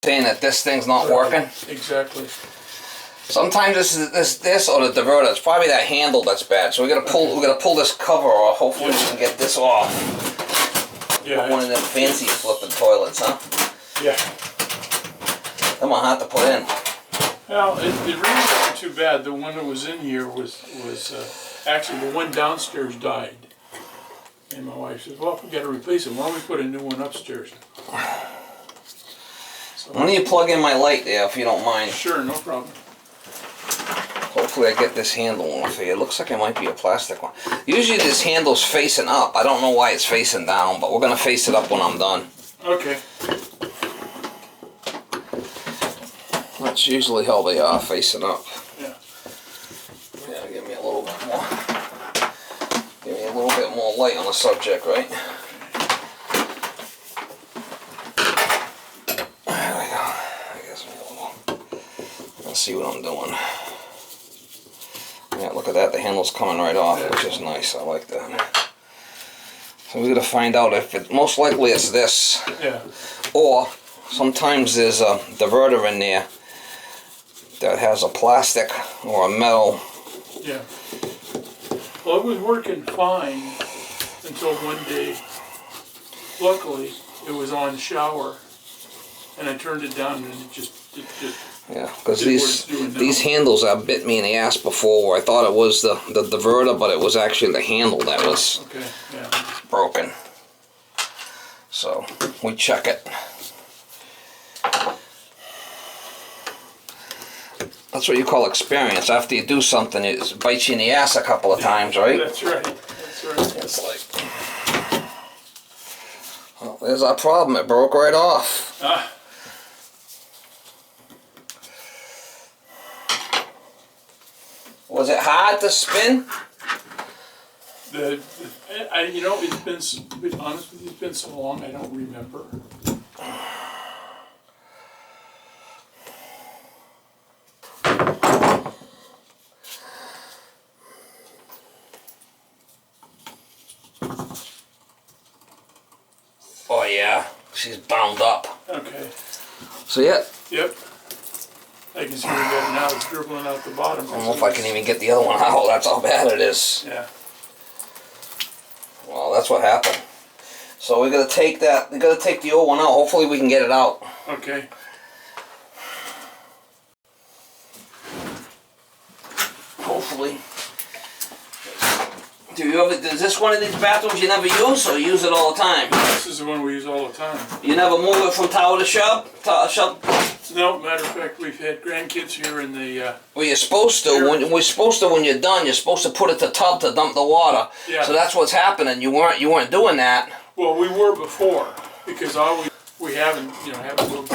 saying that this thing's not working. Exactly. Sometimes this or the diverter. It's probably that handle that's bad. So we gotta pull this cover off. Hopefully we can get this off. Yeah. Not one of them fancy flipping toilets, huh? Yeah. I'm gonna have to put in. Well, it really wasn't too bad. The one that was in here was actually the one downstairs died. And my wife says, well, if we got to replace it, why don't we put a new one upstairs? So, Why don't you plug in my light there if you don't mind? Sure, no problem. Hopefully I get this handle off here. It looks like it might be a plastic one. Usually this handle's facing up. I don't know why it's facing down, but we're going to face it up when I'm done. Okay. That's usually how they are, facing up. Yeah. Yeah, give me a little bit more. Give me a little bit more light on the subject, right? There we go. I guess let's see what I'm doing. Yeah, look at that. The handle's coming right off, which is nice. I like that. So we got to find out if it. Most likely it's this. Yeah. Or sometimes there's a diverter in there that has a plastic or a metal. Yeah. Well, it was working fine until one day, luckily, it was on shower, and I turned it down and it just yeah, because these handles have bit me in the ass before where I thought it was the diverter, but it was actually the handle that was broken. So we check it. That's what you call experience. After you do something, it bites you in the ass a couple of times, right? That's right. That's right. It's like, well, there's our problem. It broke right off. Ah. Was it hard to spin? You know, it's been, to be honest with you, it's been so long, I don't remember. Oh yeah, she's bound up. Okay. See it? Yep. I can see we got it now. It's dribbling out the bottom. I don't know if I can even get the other one out. That's how bad it is. Yeah. Well, that's what happened. So we gotta take that. We gotta take the old one out. Hopefully we can get it out. Okay. Hopefully. Is this one of these bathrooms you never use, or you use it all the time? This is the one we use all the time. You never move it from tower to shop? No, matter of fact, we've had grandkids here in the... Well, you're supposed to. When you're done, you're supposed to put it to tub to dump the water. Yeah. So that's what's happening. You weren't doing that. Well, we were before, because we haven't moved.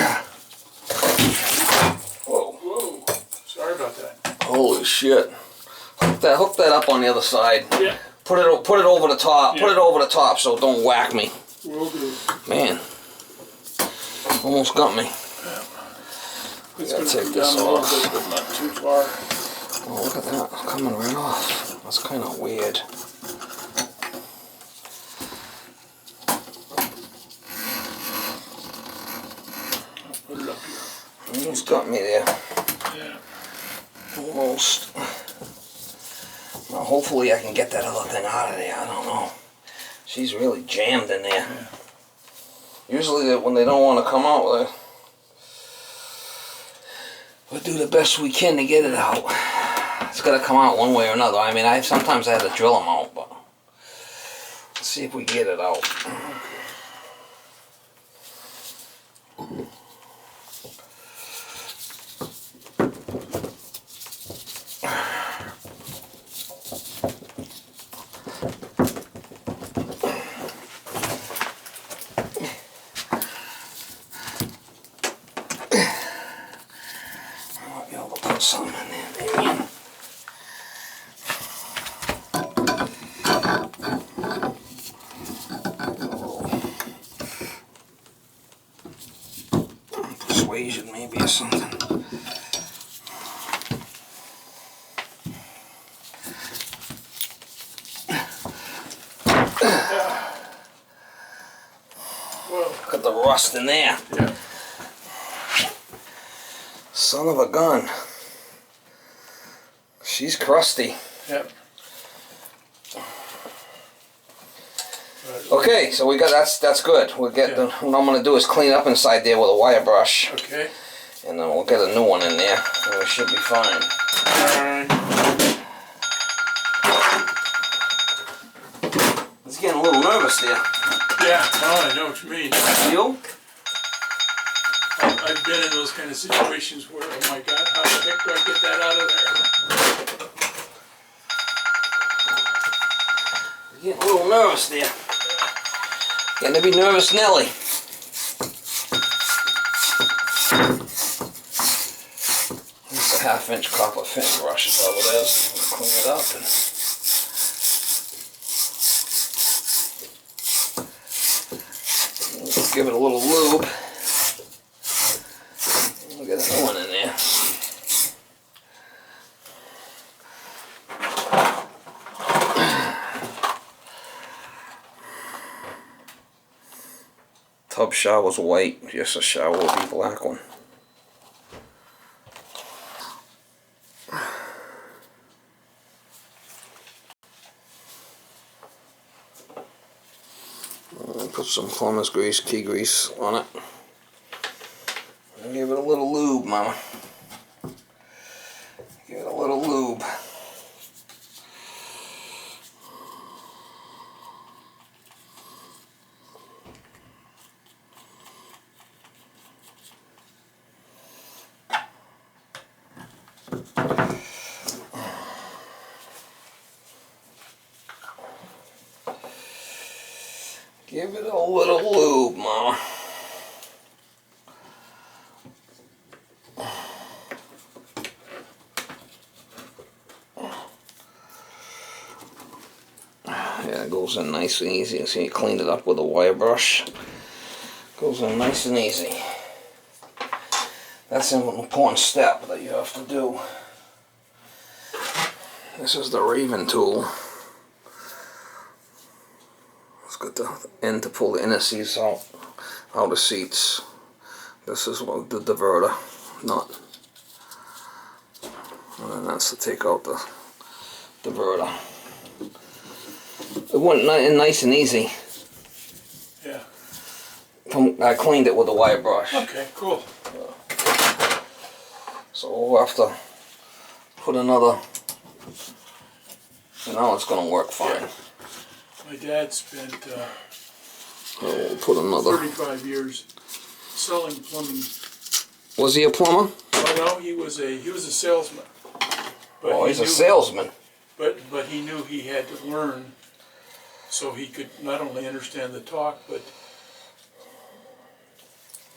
Whoa. Whoa. Sorry about that. Holy shit. Hook that up on the other side. Yeah. Put it over the top. Yeah. Put it over the top so it don't whack me. Will do. Man. Almost got me. Yeah. It's Gotta going to take come this down a little off. bit, but not too far. Oh, look at that. Coming right off. That's kind of weird. I'll put it up here. Almost got me there. Yeah. Almost. Well, hopefully I can get that other thing out of there. I don't know. She's really jammed in there. Yeah. Usually when they don't want to come out, we'll do the best we can to get it out. It's got to come out one way or another. I mean, sometimes I had to drill them out, but let's see if we can get it out. Something in there, maybe. Persuasion, maybe, or something. Well, Look at the rust in there. yeah. Son of a gun. She's crusty. Yep. Okay, so we got that's good. We'll get the, what I'm gonna do is clean up inside there with a wire brush. Okay. And then we'll get a new one in there. And we should be fine. It's getting a little nervous there. Yeah, oh, I know what you mean. You? I've been in those kind of situations where, oh my God, how the heck do I get that out of there? Getting a little nervous there. Getting to be nervous Nelly. It's a 1/2-inch copper fin brush is all it is. We'll clean it up and we'll give it a little lube. We'll get a new one in there. Tub shower's white, just a shower will be black one. Put some plumber's grease, key grease on it. And give it a little lube, Mama. Give it a little lube. Give it a little lube, Mama. Yeah, it goes in nice and easy. See, you cleaned it up with a wire brush. Goes in nice and easy. That's an important step that you have to do. This is the Raven tool. It's got the end to pull the inner seats out of seats. This is what the diverter nut. And then that's to take out the diverter. It went nice and easy. Yeah. I cleaned it with a wire brush. Okay, cool. So we'll have to put another, and now it's going to work fine. Yeah. My dad spent We'll put another. 35 years selling plumbing. Was he a plumber? Oh no, he was a salesman. But Oh, he's a salesman. But he knew he had to learn so he could not only understand the talk, but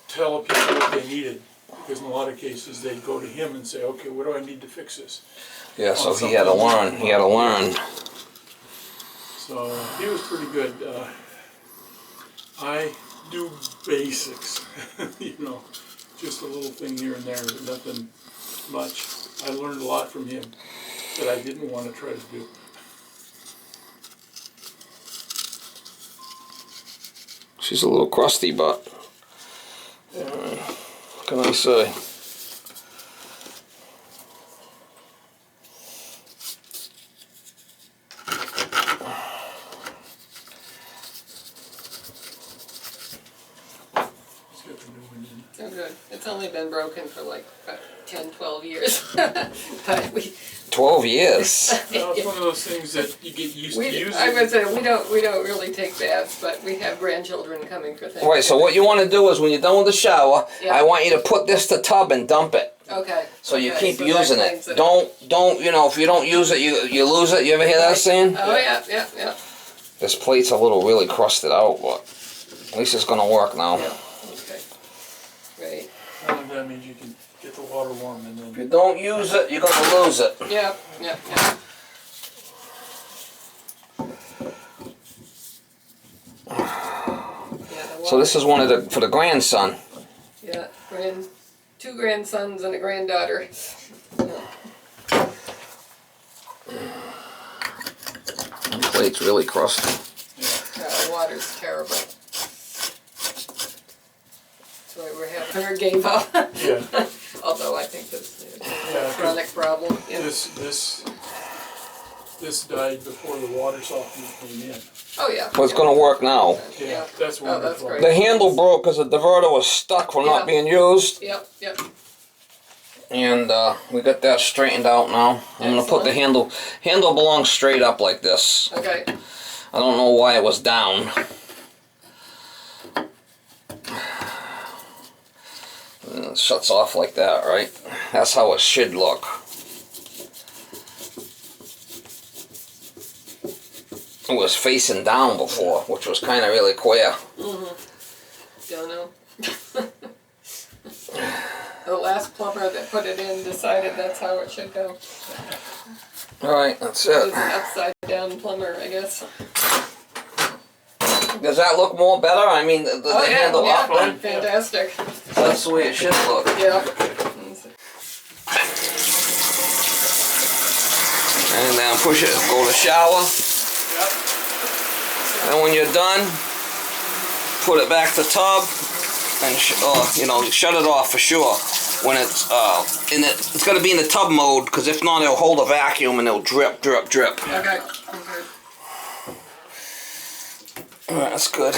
tell people what they needed. Because in a lot of cases they'd go to him and say, okay, what do I need to fix this? Yeah, so he had to learn. He had to learn. So he was pretty good. I do basics, you know, just a little thing here and there, nothing much. I learned a lot from him that I didn't want to try to do. She's a little crusty, but what can I say? Oh, good. It's only been broken for like about 10, 12 years. But we 12 years. Well, it's one of those things that you get used to using. I would say we don't really take baths, but we have grandchildren coming for things. Right, so what you want to do is when you're done with the shower, Yeah. I want you to put this to tub and dump it. Okay. So you Okay, keep so using that it. cleans Don't, you know, if you don't use it, you lose it. You ever hear that saying? Oh yeah. This plate's a little really crusted out, but at least it's gonna work now. Yeah. Okay. Great. That means you can get the water warm and If then. you don't use it, you're gonna lose it. Yeah. So this is one of the, for the grandson. Yeah, two grandsons and a granddaughter. The plate's really crusty. Yeah, the water's terrible. That's why we're having her gave up. Yeah. although I think that's a Yeah, chronic problem. Yeah. This died before the water softener came in. Oh, yeah. But it's gonna work now. Yeah, that's Oh, that's wonderful. great. The handle broke because the diverter was stuck from not Yeah. being used. Yep, yep. And we got that straightened out now. I'm gonna put the handle belongs straight up like this. Okay. I don't know why it was down. And it shuts off like that, right? That's how it should look. It was facing down before, which was kind of really queer. Don't know. The last plumber that put it in decided that's how it should go. Alright, that's It was it. an upside down plumber, I guess. Does that look more better? I mean, the handle yeah, up, then? fantastic. That's the way it should look. Yeah. And then push it, go to shower. Yep. And when you're done, put it back to tub and shut it off for sure. When it's it's got to be in the tub mode, because if not, it'll hold a vacuum and it'll drip, drip, drip. Okay. Alright, that's good.